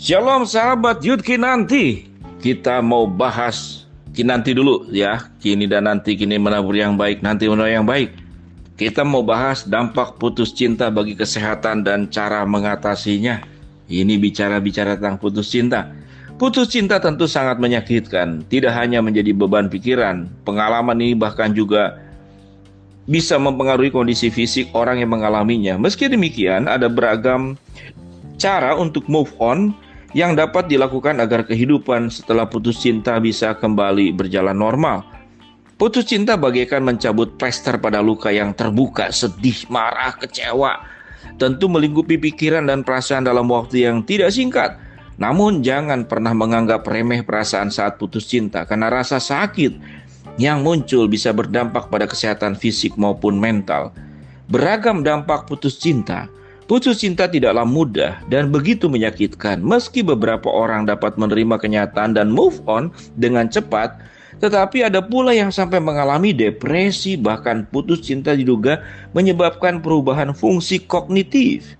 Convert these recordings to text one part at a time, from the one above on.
Shalom sahabat Yud Kinanti. Kita mau bahas Kinanti dulu ya. Kini dan nanti, kini menabur yang baik, nanti menabur yang baik. Kita mau bahas dampak putus cinta bagi kesehatan dan cara mengatasinya. Ini bicara tentang putus cinta. Putus cinta tentu sangat menyakitkan. Tidak hanya menjadi beban pikiran, pengalaman ini bahkan juga bisa mempengaruhi kondisi fisik orang yang mengalaminya. Meski demikian, ada beragam cara untuk move on yang dapat dilakukan agar kehidupan setelah putus cinta bisa kembali berjalan normal. Putus cinta bagaikan mencabut plester pada luka yang terbuka, sedih, marah, kecewa. Tentu melingkupi pikiran dan perasaan dalam waktu yang tidak singkat. Namun jangan pernah menganggap remeh perasaan saat putus cinta, karena rasa sakit yang muncul bisa berdampak pada kesehatan fisik maupun mental. Beragam dampak putus cinta. Putus cinta tidaklah mudah dan begitu menyakitkan. Meski beberapa orang dapat menerima kenyataan dan move on dengan cepat, tetapi ada pula yang sampai mengalami depresi, bahkan putus cinta diduga menyebabkan perubahan fungsi kognitif.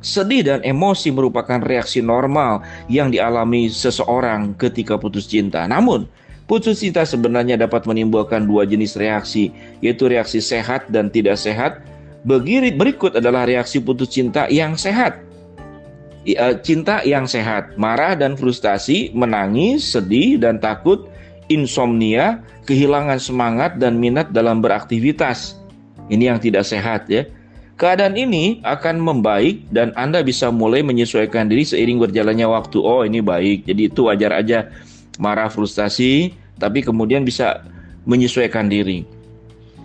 Sedih dan emosi merupakan reaksi normal yang dialami seseorang ketika putus cinta. Namun, putus cinta sebenarnya dapat menimbulkan dua jenis reaksi, yaitu reaksi sehat dan tidak sehat. Berikut adalah reaksi putus cinta yang sehat. Cinta yang sehat: marah dan frustasi, menangis, sedih dan takut, insomnia, kehilangan semangat dan minat dalam beraktivitas. Ini yang tidak sehat ya. Keadaan ini akan membaik dan Anda bisa mulai menyesuaikan diri seiring berjalannya waktu. Oh, ini baik, jadi itu wajar aja marah, frustasi, tapi kemudian bisa menyesuaikan diri.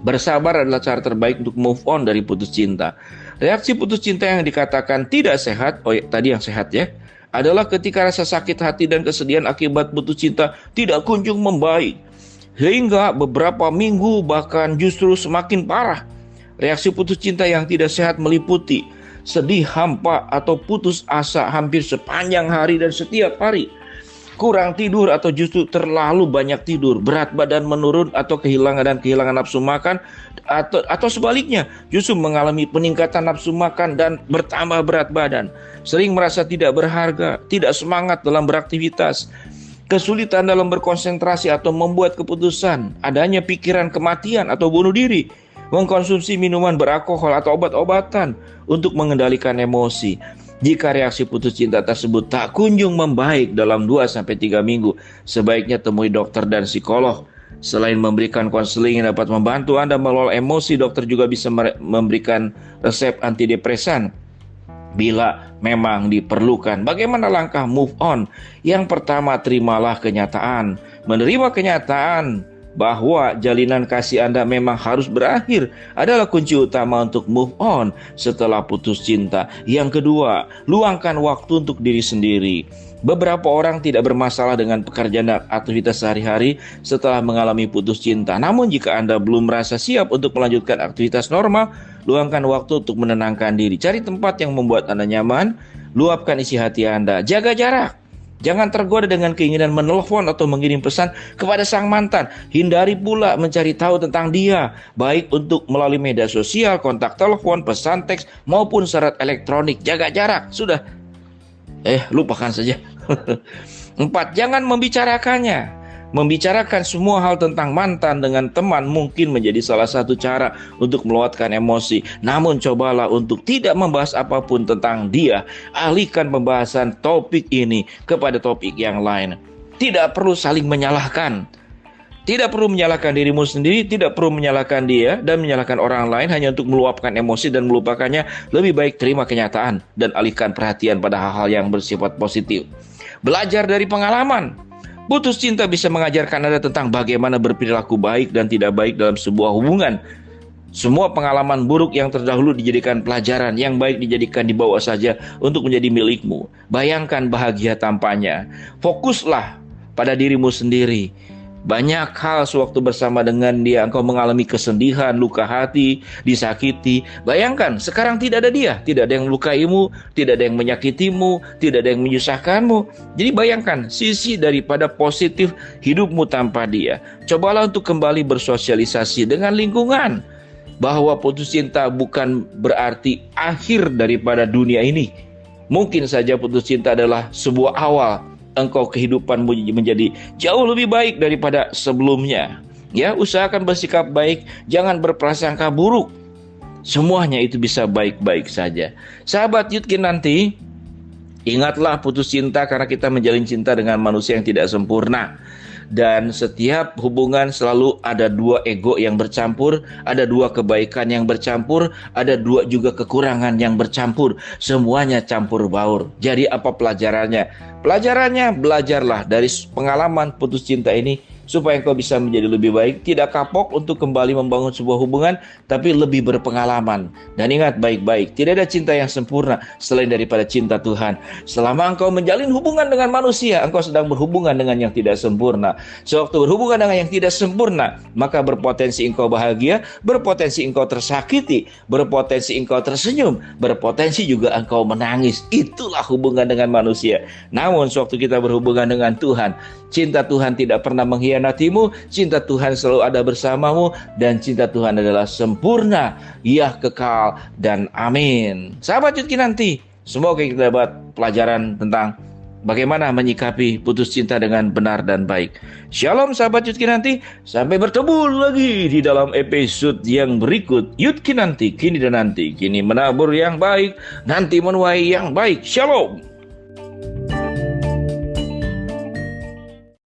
Bersabar adalah cara terbaik untuk move on dari putus cinta. Reaksi putus cinta yang dikatakan tidak sehat, tadi yang sehat ya, adalah ketika rasa sakit hati dan kesedihan akibat putus cinta tidak kunjung membaik, hingga beberapa minggu bahkan justru semakin parah. Reaksi putus cinta yang tidak sehat meliputi sedih, hampa atau putus asa hampir sepanjang hari dan setiap hari, kurang tidur atau justru terlalu banyak tidur, berat badan menurun atau kehilangan nafsu makan, atau sebaliknya justru mengalami peningkatan nafsu makan dan bertambah berat badan, sering merasa tidak berharga, tidak semangat dalam beraktivitas, kesulitan dalam berkonsentrasi atau membuat keputusan, adanya pikiran kematian atau bunuh diri, mengkonsumsi minuman beralkohol atau obat-obatan untuk mengendalikan emosi. Jika reaksi putus cinta tersebut tak kunjung membaik dalam 2-3 minggu, sebaiknya temui dokter dan psikolog. Selain memberikan konseling yang dapat membantu Anda mengelola emosi, dokter juga bisa memberikan resep antidepresan bila memang diperlukan. Bagaimana langkah move on? Yang pertama, terimalah kenyataan. Menerima kenyataan bahwa jalinan kasih Anda memang harus berakhir adalah kunci utama untuk move on setelah putus cinta. Yang kedua, luangkan waktu untuk diri sendiri. Beberapa orang tidak bermasalah dengan pekerjaan dan aktivitas sehari-hari setelah mengalami putus cinta. Namun jika Anda belum merasa siap untuk melanjutkan aktivitas normal, luangkan waktu untuk menenangkan diri. Cari tempat yang membuat Anda nyaman, luapkan isi hati Anda, jaga jarak. Jangan tergoda dengan keinginan menelpon atau mengirim pesan kepada sang mantan. Hindari pula mencari tahu tentang dia, baik untuk melalui media sosial, kontak telepon, pesan teks, maupun surat elektronik. Jaga jarak, sudah. Lupakan saja. 4. Jangan membicarakannya. Membicarakan semua hal tentang mantan dengan teman mungkin menjadi salah satu cara untuk meluapkan emosi. Namun cobalah untuk tidak membahas apapun tentang dia. Alihkan pembahasan topik ini kepada topik yang lain. Tidak perlu saling menyalahkan. Tidak perlu menyalahkan dirimu sendiri, tidak perlu menyalahkan dia dan menyalahkan orang lain hanya untuk meluapkan emosi dan melupakannya. Lebih baik terima kenyataan dan alihkan perhatian pada hal-hal yang bersifat positif. Belajar dari pengalaman. Putus cinta bisa mengajarkan Anda tentang bagaimana berperilaku baik dan tidak baik dalam sebuah hubungan. Semua pengalaman buruk yang terdahulu dijadikan pelajaran, yang baik dijadikan dibawa saja untuk menjadi milikmu. Bayangkan bahagia tanpanya. Fokuslah pada dirimu sendiri. Banyak hal sewaktu bersama dengan dia engkau mengalami kesedihan, luka hati, disakiti. Bayangkan sekarang tidak ada dia, tidak ada yang melukaimu, tidak ada yang menyakitimu, tidak ada yang menyusahkanmu. Jadi bayangkan sisi daripada positif hidupmu tanpa dia. Cobalah untuk kembali bersosialisasi dengan lingkungan, bahwa putus cinta bukan berarti akhir daripada dunia ini. Mungkin saja putus cinta adalah sebuah awal engkau kehidupanmu menjadi jauh lebih baik daripada sebelumnya. Ya, usahakan bersikap baik, jangan berprasangka buruk. Semuanya itu bisa baik-baik saja. Sahabat Yudkin nanti, ingatlah putus cinta karena kita menjalin cinta dengan manusia yang tidak sempurna. Dan setiap hubungan selalu ada dua ego yang bercampur, ada dua kebaikan yang bercampur, ada dua juga kekurangan yang bercampur. Semuanya campur baur. Jadi apa pelajarannya? Pelajarannya, belajarlah dari pengalaman putus cinta ini supaya engkau bisa menjadi lebih baik, tidak kapok untuk kembali membangun sebuah hubungan, tapi lebih berpengalaman. Dan ingat baik-baik, tidak ada cinta yang sempurna selain daripada cinta Tuhan. Selama engkau menjalin hubungan dengan manusia, engkau sedang berhubungan dengan yang tidak sempurna. Sewaktu berhubungan dengan yang tidak sempurna, maka berpotensi engkau bahagia, berpotensi engkau tersakiti, berpotensi engkau tersenyum, berpotensi juga engkau menangis. Itulah hubungan dengan manusia. Namun sewaktu kita berhubungan dengan Tuhan, cinta Tuhan tidak pernah mengkhianatimu, cinta Tuhan selalu ada bersamamu, dan cinta Tuhan adalah sempurna, ya kekal, dan amin. Sahabat Yudkin nanti, semoga kita dapat pelajaran tentang bagaimana menyikapi putus cinta dengan benar dan baik. Shalom sahabat Yudkin nanti, sampai bertemu lagi di dalam episode yang berikut. Yudkin nanti, kini dan nanti, kini menabur yang baik, nanti menuai yang baik. Shalom.